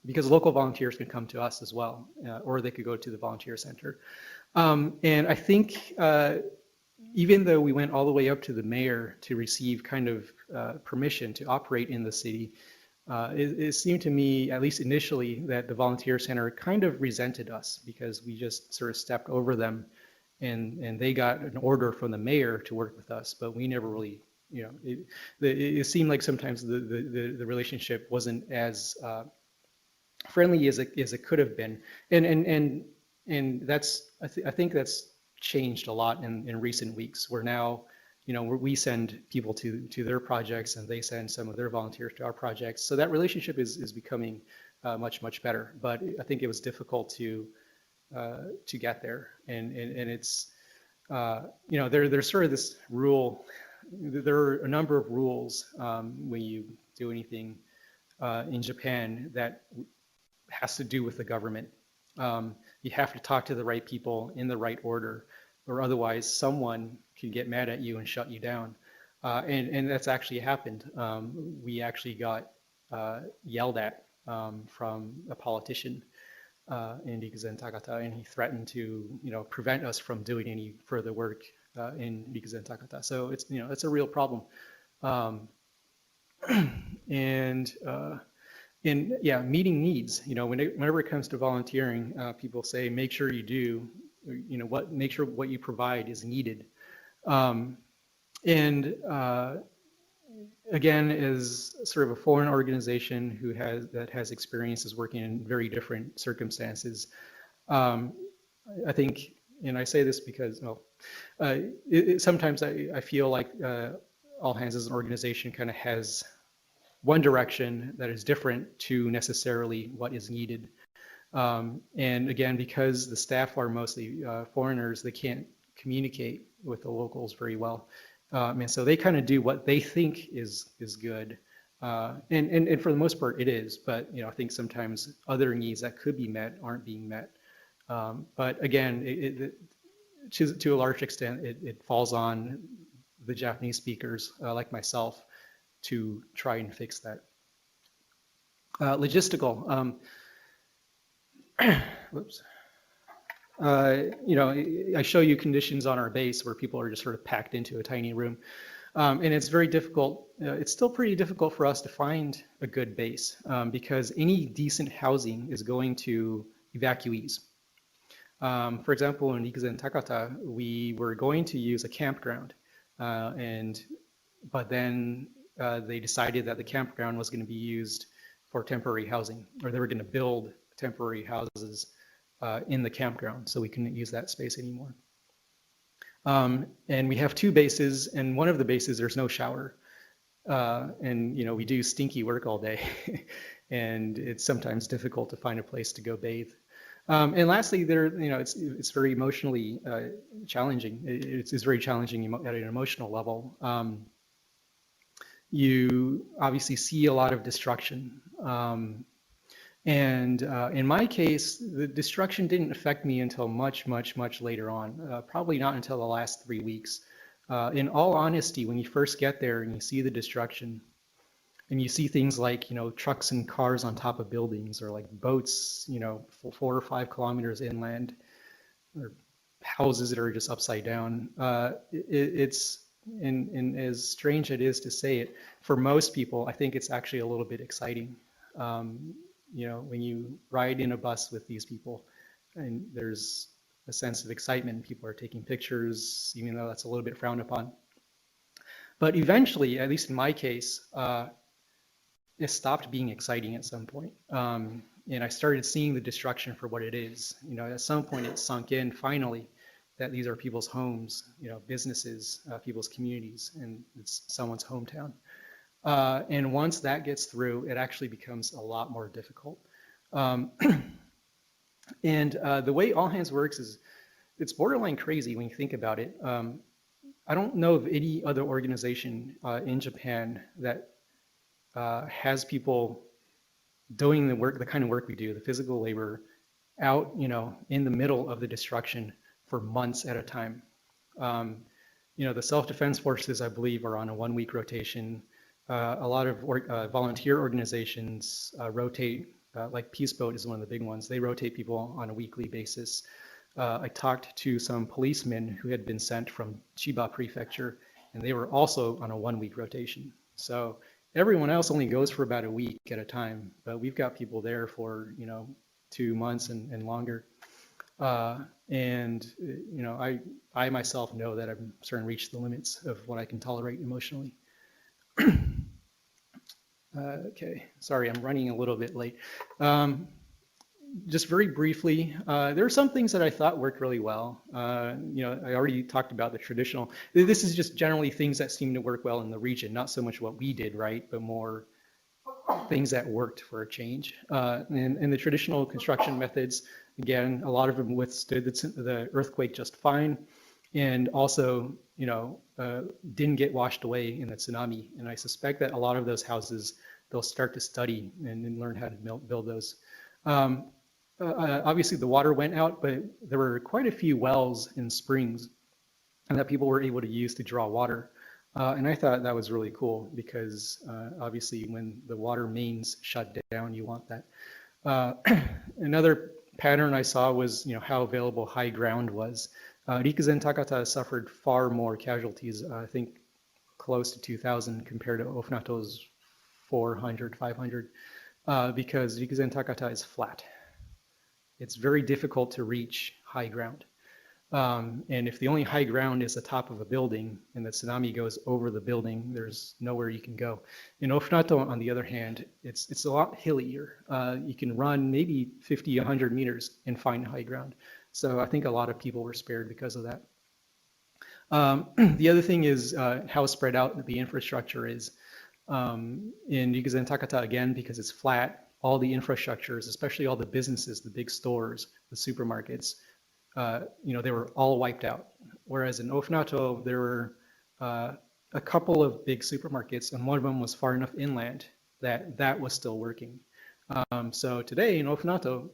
because local volunteers can come to us as well, or they could go to the volunteer center. And I think even though we went all the way up to the mayor to receive kind of permission to operate in the city, it seemed to me, at least initially, that the volunteer center kind of resented us because we just sort of stepped over them, and they got an order from the mayor to work with us, but we never really, it seemed like sometimes the relationship wasn't as friendly as it could have been, and that's I think that's changed a lot in recent weeks. Where now, we send people to their projects, and they send some of their volunteers to our projects. So that relationship is becoming much better. But I think it was difficult to get there, and it's there's sort of this rule. There are a number of rules when you do anything in Japan that has to do with the government. You have to talk to the right people in the right order, or otherwise someone can get mad at you and shut you down. And that's actually happened. We actually got yelled at from a politician in Rikuzentakata, and he threatened to prevent us from doing any further work in Rikuzentakata. So it's a real problem. And yeah, meeting needs. Whenever it comes to volunteering, people say make sure you do, make sure what you provide is needed. And again, as sort of a foreign organization that has experiences working in very different circumstances, I think, and I say this because, sometimes I feel like All Hands as an organization kind of has one direction that is different to necessarily what is needed. And again, because the staff are mostly foreigners, they can't communicate with the locals very well. And so they kind of do what they think is good. And for the most part, it is. But I think sometimes other needs that could be met aren't being met. But again, to a large extent, it falls on the Japanese speakers like myself to try and fix that. Logistical. Whoops. I show you conditions on our base where people are just sort of packed into a tiny room. And it's very difficult. It's still pretty difficult for us to find a good base because any decent housing is going to evacuees. For example, in Rikuzentakata, we were going to use a campground, but then they decided that the campground was going to be used for temporary housing, or they were going to build temporary houses in the campground, so we couldn't use that space anymore. And we have two bases, and one of the bases there's no shower, and we do stinky work all day, and it's sometimes difficult to find a place to go bathe. And lastly, it's very emotionally challenging. It's very challenging at an emotional level. You obviously see a lot of destruction. And in my case, the destruction didn't affect me until much later on, probably not until the last 3 weeks. In all honesty, when you first get there and you see the destruction, and you see things like, trucks and cars on top of buildings, or like boats, 4 or 5 kilometers inland, or houses that are just upside down, it's, and as strange it is to say it, for most people, I think it's actually a little bit exciting. When you ride in a bus with these people, and there's a sense of excitement, people are taking pictures, even though that's a little bit frowned upon. But eventually, at least in my case, it stopped being exciting at some point. And I started seeing the destruction for what it is. At some point it sunk in finally that these are people's homes, businesses, people's communities, and it's someone's hometown. And once that gets through, it actually becomes a lot more difficult. And the way All Hands works is, it's borderline crazy when you think about it. I don't know of any other organization in Japan that has people doing the kind of work we do, the physical labor, out, in the middle of the destruction for months at a time. The self-defense forces, I believe, are on a 1-week rotation. A lot of volunteer organizations rotate, like Peace Boat is one of the big ones. They rotate people on a weekly basis. I talked to some policemen who had been sent from Chiba prefecture, and they were also on a 1 week rotation. So everyone else only goes for about a week at a time, but we've got people there for 2 months and longer. I myself know that I'm starting to reach the limits of what I can tolerate emotionally. Okay, sorry, I'm running a little bit late. Just very briefly, there are some things that I thought worked really well. I already talked about the traditional. This is just generally things that seem to work well in the region, not so much what we did right, but more things that worked for a change. And the traditional construction methods, again, a lot of them withstood the earthquake just fine, and also, didn't get washed away in the tsunami. And I suspect that a lot of those houses, they'll start to study and learn how to build those. Obviously, the water went out, but there were quite a few wells and springs that people were able to use to draw water. And I thought that was really cool because obviously when the water mains shut down, you want that. Another pattern I saw was how available high ground was. Rikuzentakata suffered far more casualties, I think close to 2,000 compared to Ofunato's 400, 500, because Rikuzentakata is flat. It's very difficult to reach high ground. And if the only high ground is the top of a building and the tsunami goes over the building, there's nowhere you can go. In Ofunato, on the other hand, it's a lot hillier. You can run maybe 50, 100 meters and find high ground. So I think a lot of people were spared because of that. The other thing is how spread out the infrastructure is. In Rikuzentakata, again, because it's flat, all the infrastructures, especially all the businesses, the big stores, the supermarkets, they were all wiped out. Whereas in Ofunato, there were a couple of big supermarkets, and one of them was far enough inland that was still working. So today in Ofunato,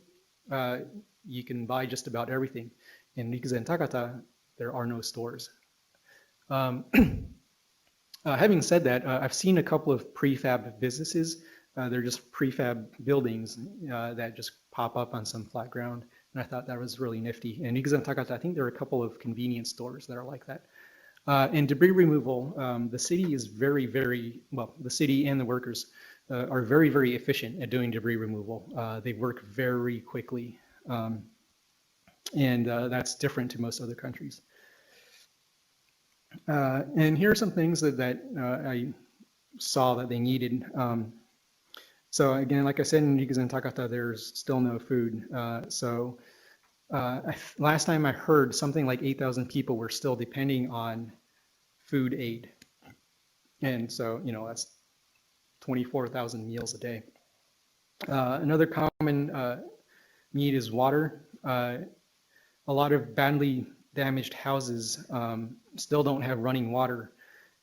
you can buy just about everything. In Rikuzentakata, there are no stores. Having said that, I've seen a couple of prefab businesses. They're just prefab buildings that just pop up on some flat ground. And I thought that was really nifty. And Rikuzentakata, I think there are a couple of convenience stores that are like that. In debris removal, the city is the city and the workers are very, very efficient at doing debris removal. They work very quickly. And that's different to most other countries. And here are some things that I saw that they needed. So again, like I said, in Rikuzentakata, there's still no food. Last time I heard, something like 8,000 people were still depending on food aid. And so, that's 24,000 meals a day. Another common need is water. A lot of badly damaged houses still don't have running water,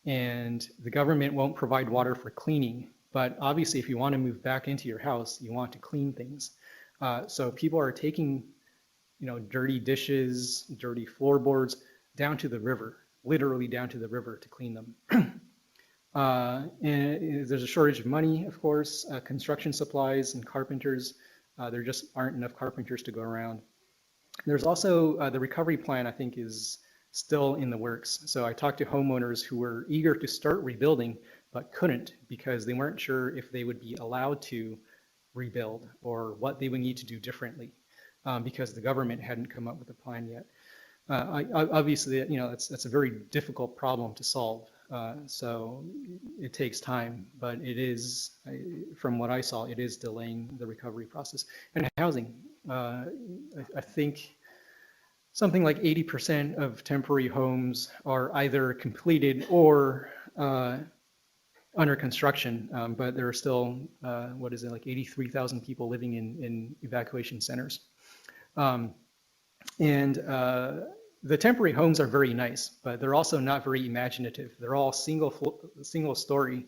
and the government won't provide water for cleaning. But obviously, if you want to move back into your house, you want to clean things. So people are taking, dirty dishes, dirty floorboards down to the river, literally down to the river to clean them. And there's a shortage of money, of course, construction supplies and carpenters. There just aren't enough carpenters to go around. There's also the recovery plan, I think, is still in the works. So I talked to homeowners who were eager to start rebuilding, but couldn't because they weren't sure if they would be allowed to rebuild or what they would need to do differently because the government hadn't come up with a plan yet. Obviously, that's a very difficult problem to solve. So it takes time, but it is, from what I saw, it is delaying the recovery process. And housing, I think something like 80% of temporary homes are either completed or under construction, but there are still, like 83,000 people living in evacuation centers. The temporary homes are very nice, but they're also not very imaginative. They're all single story,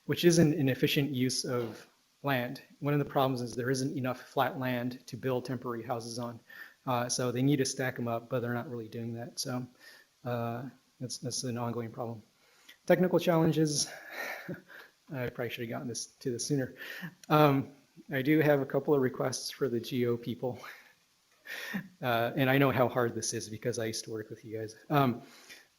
which isn't an efficient use of land. One of the problems is there isn't enough flat land to build temporary houses on. So they need to stack them up, but they're not really doing that. So that's an ongoing problem. Technical challenges, I probably should have gotten to this sooner. I do have a couple of requests for the GO people. And I know how hard this is because I used to work with you guys.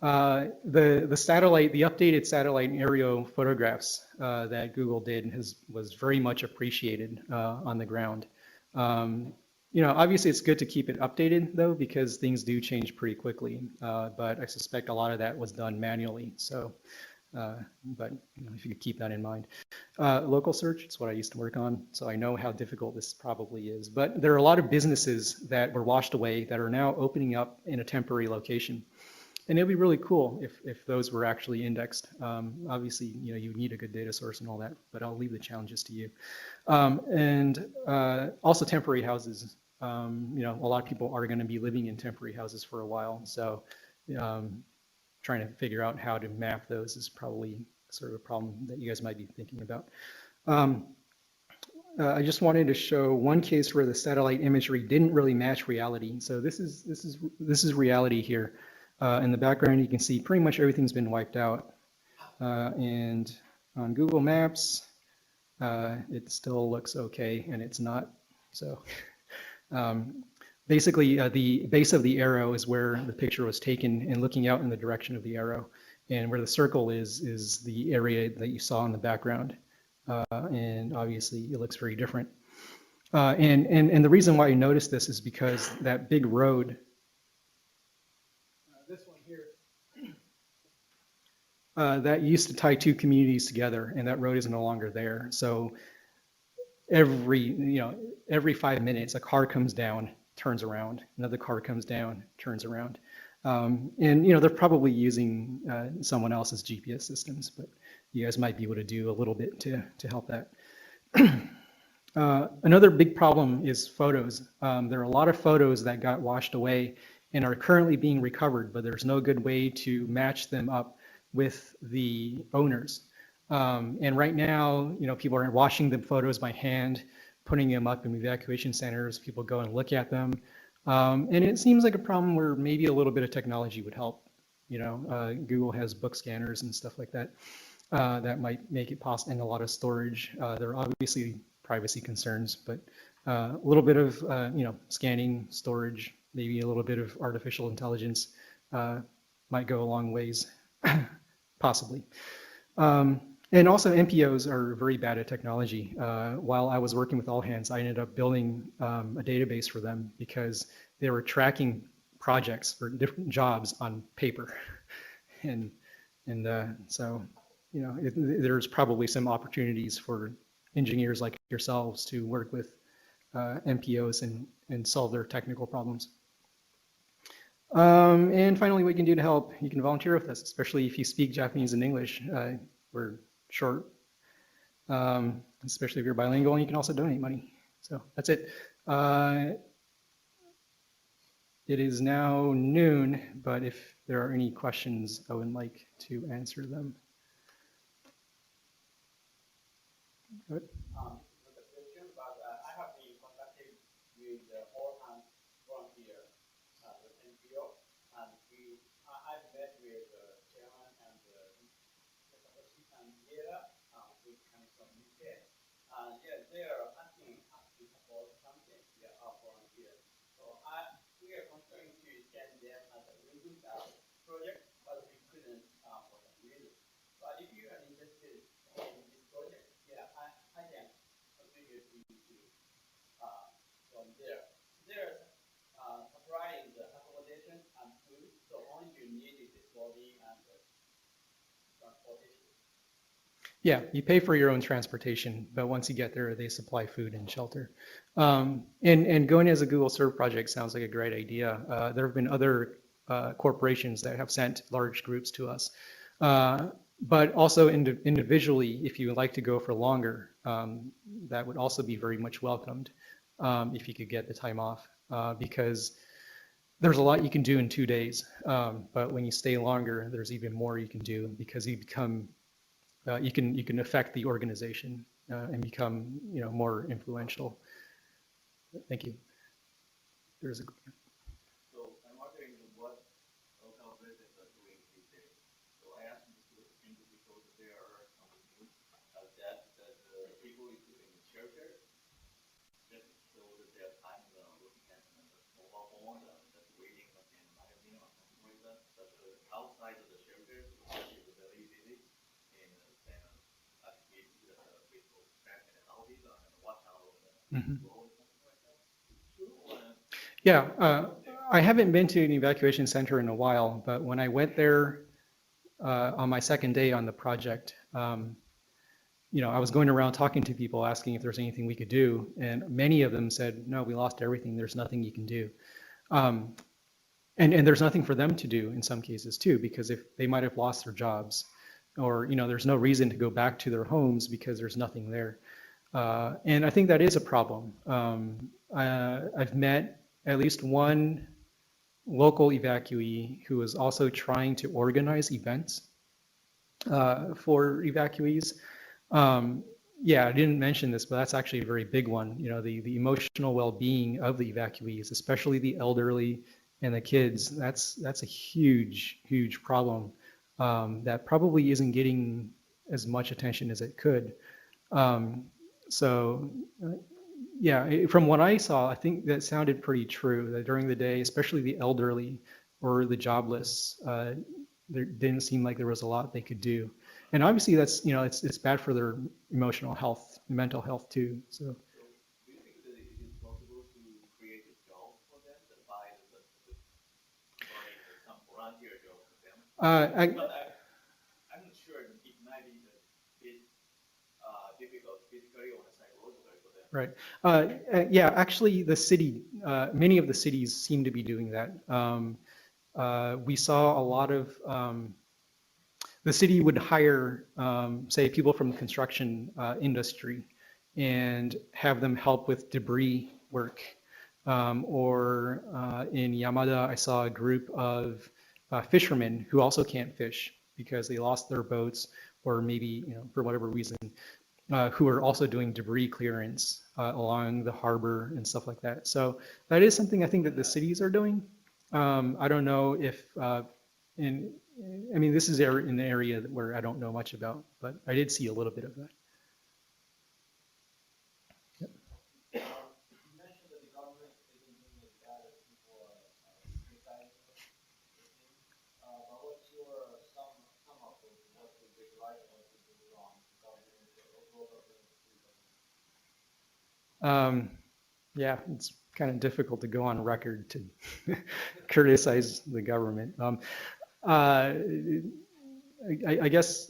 The satellite, the updated satellite and aerial photographs that Google did was very much appreciated on the ground. Obviously it's good to keep it updated though, because things do change pretty quickly. But I suspect a lot of that was done manually. So, but if you could keep that in mind. Local search, it's what I used to work on. So I know how difficult this probably is. But there are a lot of businesses that were washed away that are now opening up in a temporary location. And it'd be really cool if those were actually indexed. Obviously, you need a good data source and all that, but I'll leave the challenges to you. And also temporary houses. A lot of people are going to be living in temporary houses for a while. So trying to figure out how to map those is probably sort of a problem that you guys might be thinking about. I just wanted to show one case where the satellite imagery didn't really match reality. So this is reality here. In the background, you can see pretty much everything's been wiped out. And on Google Maps, it still looks okay, and it's not. So basically, the base of the arrow is where the picture was taken, and looking out in the direction of the arrow. And where the circle is the area that you saw in the background. And obviously, it looks very different. And the reason why you notice this is because that big road, this one here, that used to tie two communities together, and that road is no longer there. So every 5 minutes, a car comes down, turns around, another car comes down, turns around. And they're probably using someone else's GPS systems, but you guys might be able to do a little bit to help that. Another big problem is photos. There are a lot of photos that got washed away and are currently being recovered, but there's no good way to match them up with the owners. And right now, people are washing the photos by hand, putting them up in evacuation centers. People go and look at them. And it seems like a problem where maybe a little bit of technology would help. Google has book scanners and stuff like that that might make it possible, and a lot of storage. There are obviously privacy concerns, but a little bit of scanning, storage, maybe a little bit of artificial intelligence might go a long ways, possibly. And also NPOs are very bad at technology. While I was working with All Hands, I ended up building a database for them because they were tracking projects for different jobs on paper. And so, there's probably some opportunities for engineers like yourselves to work with NPOs and solve their technical problems. And finally, what you can do to help, you can volunteer with us, especially if you speak Japanese and English. We're short, especially if you're bilingual, and you can also donate money. So that's it. It is now noon, but if there are any questions, I would like to answer them. Good. Not a question, but I have been contacted with the All Hands volunteer with NPO, and I've met with the chairman and the and Hirota, with Canals Ditches. They are asking us to support something. We are volunteers. So we are considering to send them as a Rikuzentakata project, but we couldn't for some reason. But if you are interested in this project, I can contribute to from there. They're supplying the accommodation and food, so only you need is the clothing and the transportation. Yeah, you pay for your own transportation, but once you get there, they supply food and shelter. And going as a Google Serve project sounds like a great idea. There have been other corporations that have sent large groups to us. But also individually, if you would like to go for longer, that would also be very much welcomed if you could get the time off, because there's a lot you can do in 2 days. But when you stay longer, there's even more you can do because you become you can affect the organization and become more influential. Thank you. There's a. So I'm wondering what local residents are doing these days. So I asked this question because there are some news that the people is living in shelter just so that they are time looking at small outside of the shelters because it's very busy, and then actually people trapped in the houses and watch out of the Mhm. road, something like that. True. Yeah, I haven't been to an evacuation center in a while, but when I went there on my second day on the project, I was going around talking to people, asking if there's anything we could do, and many of them said, "No, we lost everything. There's nothing you can do." Um, and there's nothing for them to do in some cases too, because if they might have lost their jobs, or there's no reason to go back to their homes because there's nothing there. And I think that is a problem. I've met at least one local evacuee who was also trying to organize events for evacuees. Um, yeah, I didn't mention this, but that's actually a very big one. The emotional well-being of the evacuees, especially the elderly and the kids, that's a huge, huge problem that probably isn't getting as much attention as it could. Um, so, yeah, from what I saw, I think that sounded pretty true, that during the day, especially the elderly or the jobless, there didn't seem like there was a lot they could do. And obviously that's, it's bad for their emotional health, mental health too. So, So do you think that it is possible to create a job for them that by providing some volunteer job for them? But I'm not sure that it might be a bit difficult physically or psychologically for them. right. Yeah, actually the city, many of the cities seem to be doing that. We saw a lot of, the city would hire, say, people from the construction industry and have them help with debris work. Or in Yamada, I saw a group of fishermen who also can't fish because they lost their boats or maybe, for whatever reason, who are also doing debris clearance along the harbor and stuff like that. So that is something I think that the cities are doing. I don't know if in I mean, this is in an area where I don't know much about, but I did see a little bit of that. Yep. You mentioned that the government isn't doing as bad as people are criticizing it. But what's your sum up of what they did right and what they did wrong? The government, the local government, the state government. Yeah, it's kind of difficult to go on record to criticize the government. Uh, I guess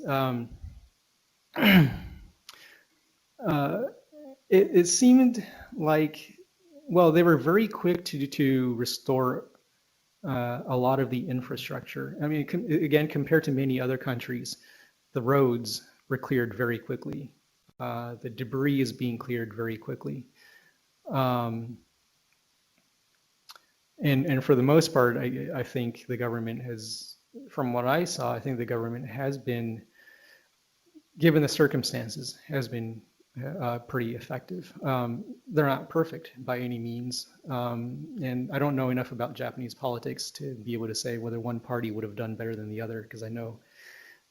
it seemed like, well, they were very quick to restore a lot of the infrastructure. I mean, again, compared to many other countries, the roads were cleared very quickly. The debris is being cleared very quickly. And for the most part, I think the government has, from what I saw, I think the government has been, given the circumstances, has been pretty effective. They're not perfect by any means, and I don't know enough about Japanese politics to be able to say whether one party would have done better than the other, because I know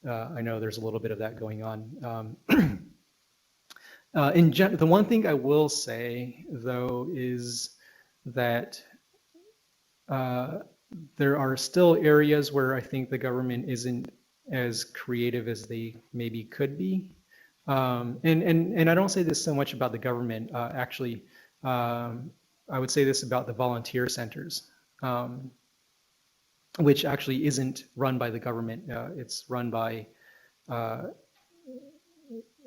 there's a little bit of that going on. The one thing I will say, though, is that there are still areas where I think the government isn't as creative as they maybe could be. And I don't say this so much about the government. Actually, I would say this about the volunteer centers, which actually isn't run by the government. It's run by a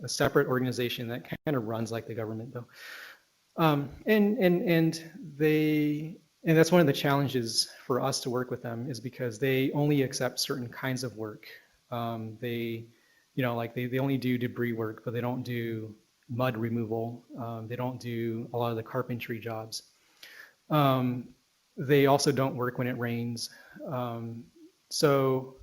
separate organization that kind of runs like the government, though. And that's one of the challenges for us to work with them, is because they only accept certain kinds of work. They only do debris work, but they don't do mud removal. They don't do a lot of the carpentry jobs. They also don't work when it rains. So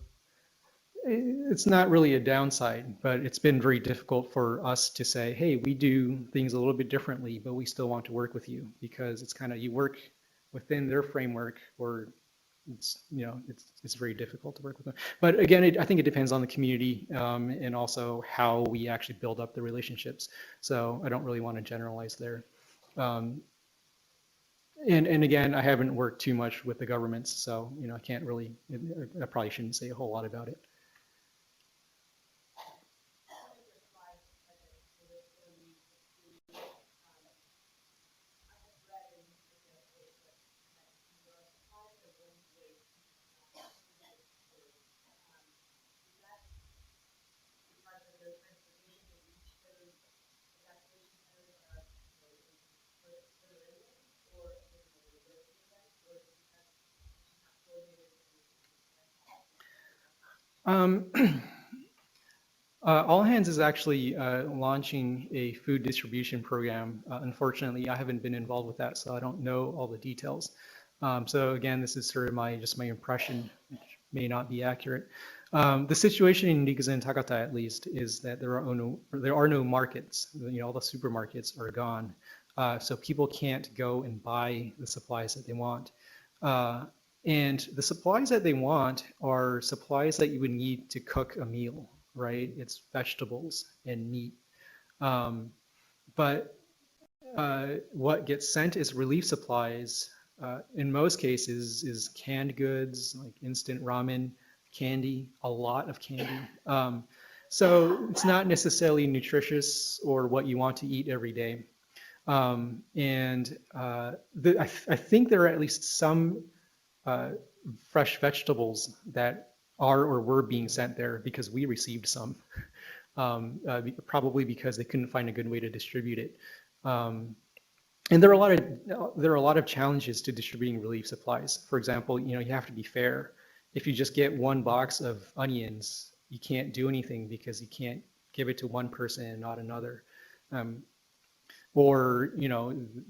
it's not really a downside, but it's been very difficult for us to say, hey, we do things a little bit differently, but we still want to work with you, because it's kind of, you work within their framework, or it's very difficult to work with them. But again, I think it depends on the community, and also how we actually build up the relationships. So I don't really want to generalize there. And again, I haven't worked too much with the governments, so I can't really. I probably shouldn't say a whole lot about it. Um, All Hands is actually launching a food distribution program. Unfortunately, I haven't been involved with that, so I don't know all the details. So again, this is sort of just my impression, which may not be accurate. The situation in Rikuzentakata, at least, is that there are no markets. All the supermarkets are gone, so people can't go and buy the supplies that they want. And the supplies that they want are supplies that you would need to cook a meal, right? It's vegetables and meat. But what gets sent is relief supplies. In most cases, is canned goods like instant ramen, candy, a lot of candy. So it's not necessarily nutritious or what you want to eat every day. And I think there are at least some fresh vegetables that are or were being sent there because we received some, probably because they couldn't find a good way to distribute it. And there are a lot of challenges to distributing relief supplies. For example, you have to be fair. If you just get one box of onions, you can't do anything because you can't give it to one person and not another. Or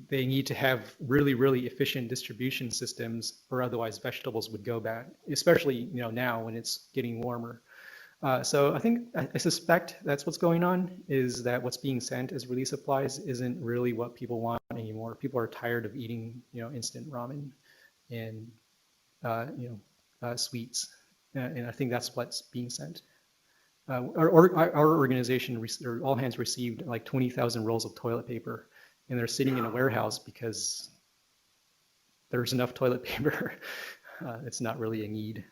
they need to have really, really efficient distribution systems, or otherwise vegetables would go bad, especially now when it's getting warmer. So I suspect that's what's going on, is that what's being sent as relief supplies isn't really what people want anymore. People are tired of eating instant ramen and sweets, and I think that's what's being sent. Our organization, or All Hands, received like 20,000 rolls of toilet paper, and they're sitting in a warehouse because there's enough toilet paper. It's not really a need.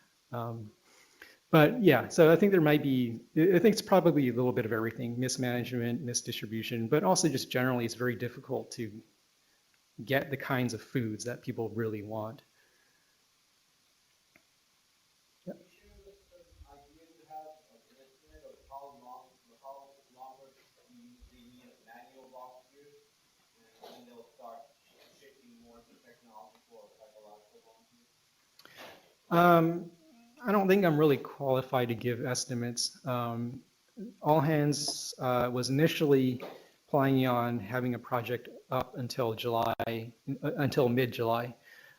But yeah, so I think I think it's probably a little bit of everything: mismanagement, misdistribution, but also just generally it's very difficult to get the kinds of foods that people really want. I don't think I'm really qualified to give estimates. All Hands was initially planning on having a project up until until mid-July,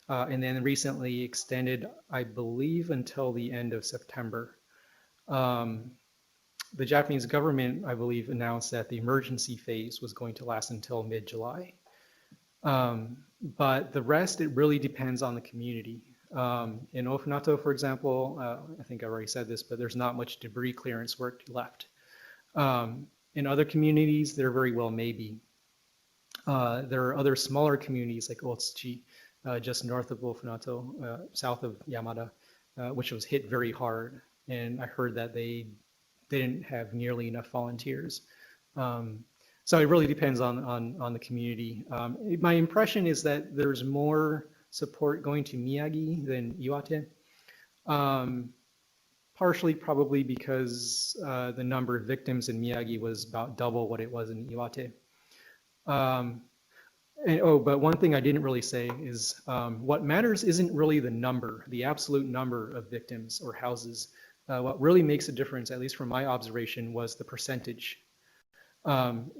and then recently extended, I believe, until the end of September. The Japanese government, I believe, announced that the emergency phase was going to last until mid-July. But the rest, it really depends on the community. In Ofunato, for example, I think I already said this, but there's not much debris clearance work left. In other communities, there very well may be. There are other smaller communities like Otsuchi, just north of Ofunato, south of Yamada, which was hit very hard. And I heard that they didn't have nearly enough volunteers. So it really depends on the community. My impression is that there's more support going to Miyagi than Iwate. Partially probably because the number of victims in Miyagi was about double what it was in Iwate. But one thing I didn't really say is what matters isn't really the absolute number of victims or houses. What really makes a difference, at least from my observation, was the percentage. In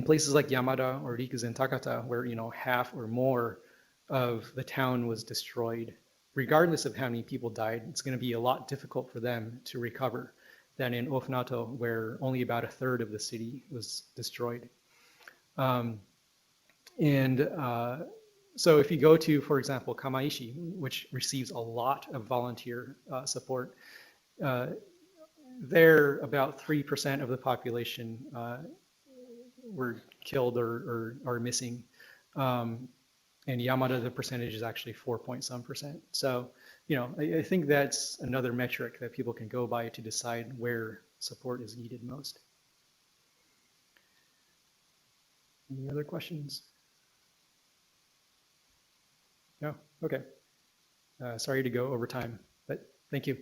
places like Yamada or Rikuzentakata, where half or more of the town was destroyed, regardless of how many people died, it's going to be a lot difficult for them to recover than in Ofunato, where only about a third of the city was destroyed. So if you go to, for example, Kamaishi, which receives a lot of volunteer support, there about 3% of the population were killed or are missing. And Yamada, the percentage is actually 4-point-some%. So, I think that's another metric that people can go by to decide where support is needed most. Any other questions? No? Okay. Sorry to go over time, but thank you.